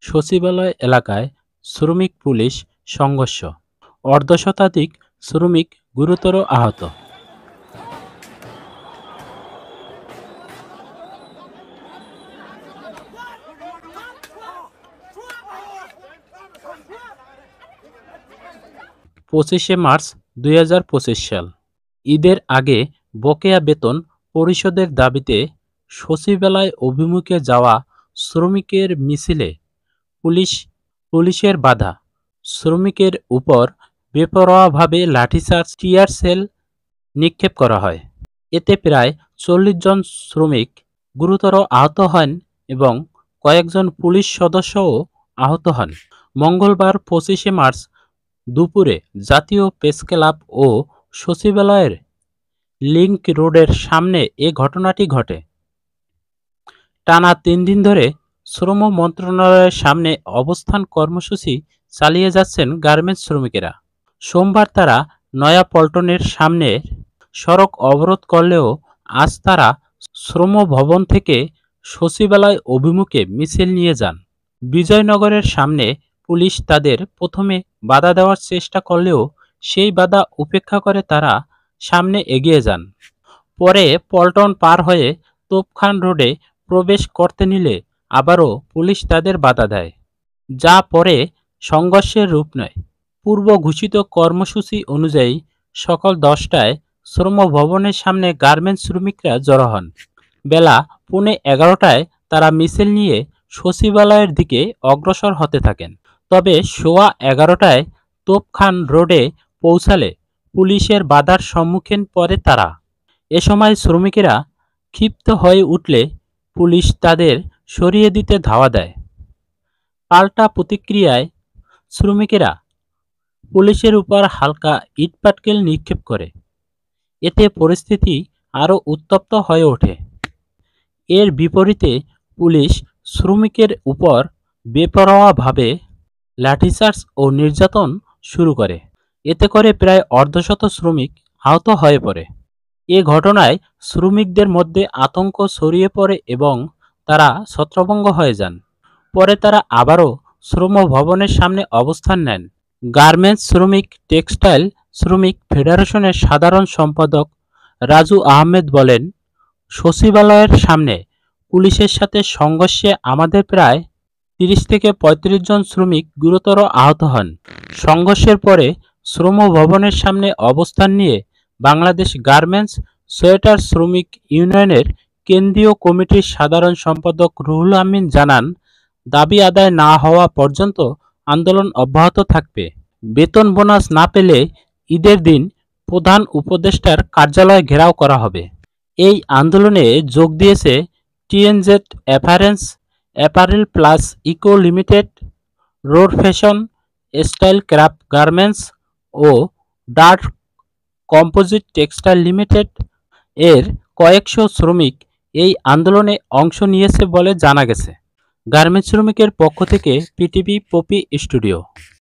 সচিবালয় এলাকায় শ্রমিক পুলিশ সংঘর্ষ, অর্ধশতাধিক শ্রমিক গুরুতর আহত। পঁচিশে মার্চ 2025 সাল। ঈদের আগে বকেয়া বেতন পরিশোধের দাবিতে সচিবালয় অভিমুখে যাওয়া শ্রমিকের মিছিলে পুলিশের বাধা, শ্রমিকের উপর বেপরোয়াভাবে লাঠিচার্জ, টিয়ার সেল নিক্ষেপ করা হয়। এতে প্রায় 40 জন শ্রমিক গুরুতর আহত হন এবং কয়েকজন পুলিশ সদস্যও আহত হন। মঙ্গলবার 25শে মার্চ দুপুরে জাতীয় প্রেসক্লাব ও সচিবালয়ের লিংক রোডের সামনে এ ঘটনাটি ঘটে। টানা 3 দিন ধরে শ্রম মন্ত্রণালয়ের সামনে অবস্থান কর্মসূচি চালিয়ে যাচ্ছেন গার্মেন্টস শ্রমিকেরা। সোমবার তারা নয়াপল্টনের সামনে সড়ক অবরোধ করলেও আজ তারা শ্রম ভবন থেকে সচিবালয় অভিমুখে মিছিল নিয়ে যান। বিজয়নগরের সামনে পুলিশ তাদের প্রথমে বাধা দেওয়ার চেষ্টা করলেও সেই বাধা উপেক্ষা করে তারা সামনে এগিয়ে যান। পরে পল্টন পার হয়ে তোপখান রোডে প্রবেশ করতে নিলে আবারও পুলিশ তাদের বাধা দেয়, যা পরে সংঘর্ষের রূপ নেয়। পূর্ব ঘোষিত কর্মসূচি অনুযায়ী সকাল 10টায় শ্রম ভবনের সামনে গার্মেন্টস শ্রমিকরা জড়ো হন। বেলা 11:15টায় তারা মিছিল নিয়ে সচিবালয়ের দিকে অগ্রসর হতে থাকেন। তবে 11:15টায় তোপখান রোডে পৌঁছালে পুলিশের বাধার সম্মুখীন পড়ে তারা। এ সময় শ্রমিকেরা ক্ষিপ্ত হয়ে উঠলে পুলিশ তাদের সরিয়ে দিতে ধাওয়া দেয়। পাল্টা প্রতিক্রিয়ায় শ্রমিকেরা পুলিশের উপর হালকা ইটপাটকেল নিক্ষেপ করে। এতে পরিস্থিতি আরও উত্তপ্ত হয়ে ওঠে। এর বিপরীতে পুলিশ শ্রমিকের উপর বেপরোয়াভাবে লাঠিচার্জ ও নির্যাতন শুরু করে। এতে করে প্রায় অর্ধশত শ্রমিক আহত হয়ে পড়ে। এ ঘটনায় শ্রমিকদের মধ্যে আতঙ্ক ছড়িয়ে পড়ে এবং তারা ছত্রভঙ্গ হয়ে যান। পরে তারা আবারও শ্রম ভবনের সামনে অবস্থান নেন। গার্মেন্টস শ্রমিক টেক্সটাইল শ্রমিক ফেডারেশনের সাধারণ সম্পাদক রাজু আহমেদ বলেন, সচিবালয়ের সামনে পুলিশের সাথে সংঘর্ষে আমাদের প্রায় 30 থেকে 35 জন শ্রমিক গুরুতর আহত হন। সংঘর্ষের পরে শ্রম ভবনের সামনে অবস্থান নিয়ে বাংলাদেশ গার্মেন্টস সোয়েটার শ্রমিক ইউনিয়নের কেন্দ্রীয় কমিটির সাধারণ সম্পাদক রুহুল আমিন জানান, দাবি আদায় না হওয়া পর্যন্ত আন্দোলন অব্যাহত থাকবে। বেতন বোনাস না পেলে ঈদের দিন প্রধান উপদেষ্টার কার্যালয় ঘেরাও করা হবে। এই আন্দোলনে যোগ দিয়েছে TNZ apparel plus eco limited, road fashion, style craft garments ও ডার্ট কম্পোজিট টেক্সটাইল লিমিটেড এর কয়েকশো শ্রমিক এই আন্দোলনে অংশ নিয়েছে বলে জানা গেছে। গার্মেন্টস শ্রমিকের পক্ষ থেকে পিটিভি পপি স্টুডিও।